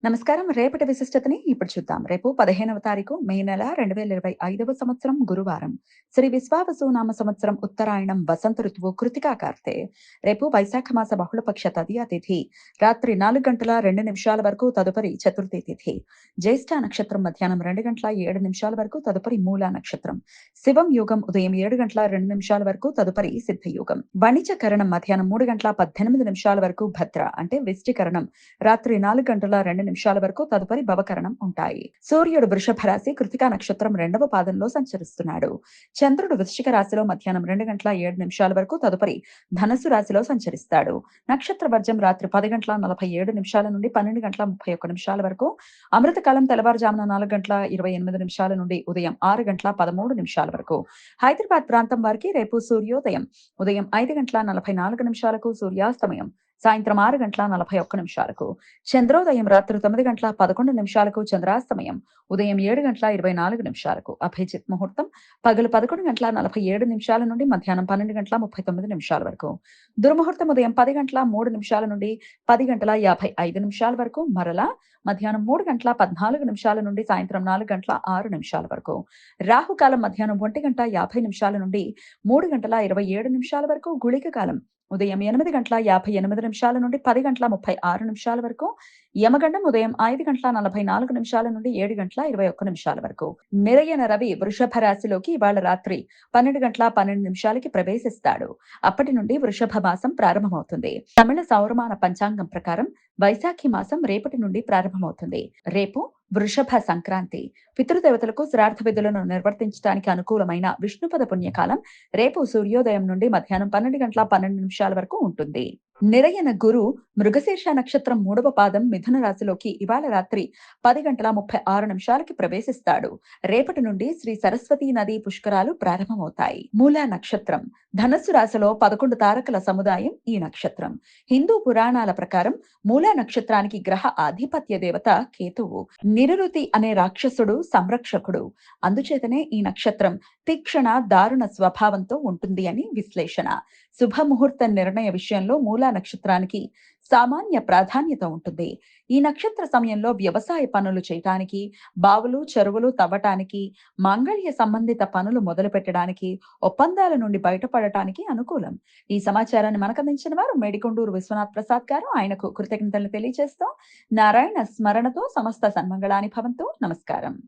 నమస్కారం. రేపటి విశిష్టతని ఇప్పుడు చూద్దాం. రేపు 15వ తారీఖు మే నెల 2025వ సంవత్సరం గురువారం. శ్రీ విశ్వావసునామ సంవత్సరం ఉత్తరాయణం వసంత ఋతువు కృతికా కార్తె. రేపు వైశాఖ మాస బహుళపక్ష తదియ తిథి. రాత్రి 4 గంటల 2 నిమిషాల వరకు తదుపరి చతుర్థి తిథి. జ్యేష్ఠ నక్షత్రం మధ్యాహ్నం 2 గంటల 7 నిమిషాల వరకు తదుపరి మూలా నక్షత్రం. శివం యోగం ఉదయం 7 గంటల 2 నిమిషాల వరకు తదుపరి సిద్ధ యోగం. వాణిజ్య కరణం మధ్యాహ్నం 3 గంటల 18 నిమిషాల వరకు భద్ర అంటే విష్టికరణం. రాత్రి 4 గంటల 2 నిమిషాల వరకు తదుపరి భవకరణం ఉంటాయి. సూర్యుడు వృషభ రాశి కృతికా నక్షత్రం 2వ పాదంలో సంచరిస్తున్నాడు. చంద్రుడు వృశ్చిక రాశిలో మధ్యాహ్నం 2 గంటల 7 నిమిషాల వరకు తదుపరి ధనస్సు రాశిలో సంచరిస్తాడు. నక్షత్ర వర్జం రాత్రి 10 గంటల 47 నిమిషాల నుండి 12 గంటల 31 నిమిషాల వరకు. అమృతకాలం తెల్లవారుజామున 4 గంటల 28 నిమిషాల నుండి ఉదయం 6 గంటల 13 నిమిషాల వరకు. హైదరాబాద్ ప్రాంతం వారికి రేపు సూర్యోదయం ఉదయం 5 గంటల 44 నిమిషాలకు, సూర్యాస్తమయం సాయంత్రం 6 గంటల 41 నిమిషాలకు. చంద్రోదయం రాత్రి 9 గంటల 11 నిమిషాలకు, చంద్రాస్తమయం ఉదయం 7 గంటల 24 నిమిషాలకు. అభిజిత్ ముహూర్తం పగలు 11 గంటల 47 నిమిషాల నుండి మధ్యాహ్నం 12 గంటల 39 నిమిషాల వరకు. దుర్ముహూర్తం ఉదయం 10 గంటల 3 నిమిషాల నుండి 10 గంటల 55 నిమిషాల వరకు. మరలా మధ్యాహ్నం 3 గంటల 14 నిమిషాల నుండి సాయంత్రం 4 గంటల 6 నిమిషాల వరకు. రాహుకాలం మధ్యాహ్నం 1 గంట 50 నిమిషాల నుండి 3 గంటల 27 నిమిషాల వరకు. గుళిక కాలం ఉదయం 8 గంటల 58 నిమిషాల నుండి 10 గంటల 36 నిమిషాల వరకు. యమగండం ఉదయం 5 గంటల 44 నిమిషాల నుండి 7 గంటల 21 నిమిషాల వరకు. నిరయన రవి వృషభ రాశిలోకి ఇవాళ రాత్రి 12 గంటల 12 నిమిషాలకి ప్రవేశిస్తాడు. అప్పటి నుండి వృషభ మాసం ప్రారంభమవుతుంది. తమిళ సౌరమాన పంచాంగం ప్రకారం వైశాఖి మాసం రేపటి నుండి ప్రారంభమవుతుంది. రేపు వృషభ సంక్రాంతి. పితృదేవతలకు శ్రాద్ధ విధులను నిర్వర్తించడానికి అనుకూలమైన విష్ణుపద పుణ్యకాలం రేపు సూర్యోదయం నుండి మధ్యాహ్నం 12 గంటల 12 నిమిషాల వరకు ఉంటుంది. నిరయన గురు మృగశీర్ష నక్షత్రం 3వ పాదం మిథున రాశిలోకి ఇవాళ రాత్రి 10 గంటల 36 నిమిషాలకి ప్రవేశిస్తాడు. రేపటి నుండి శ్రీ సరస్వతీ నది పుష్కరాలు ప్రారంభమవుతాయి. మూలా నక్షత్రం ధనస్సు రాశిలో 11 తారకల సముదాయం ఈ నక్షత్రం. హిందూ పురాణాల ప్రకారం మూలా నక్షత్రానికి గ్రహ ఆధిపత్య దేవత కేతువు. నిరుతి అనే రాక్షసుడు సంరక్షకుడు. అందుచేతనే ఈ నక్షత్రం తీక్షణ దారుణ స్వభావంతో ఉంటుంది అని విశ్లేషణ. శుభముహూర్త నిర్ణయ విషయంలో మూలా నక్షత్రానికి సామాన్య ప్రాధాన్యత ఉంటుంది. ఈ నక్షత్ర సమయంలో వ్యవసాయ పనులు చేయటానికి, బావులు చెరువులు తవ్వటానికి, మాంగళ్య సంబంధిత పనులు మొదలు పెట్టడానికి, ఒప్పందాల నుండి బయటపడటానికి అనుకూలం. ఈ సమాచారాన్ని మనకందించిన వారు మేడికొండూరు విశ్వనాథ్ ప్రసాద్ గారు. ఆయనకు కృతజ్ఞతలు తెలియజేస్తూ నారాయణ స్మరణతో సమస్త సన్మంగళాని భవంతు. నమస్కారం.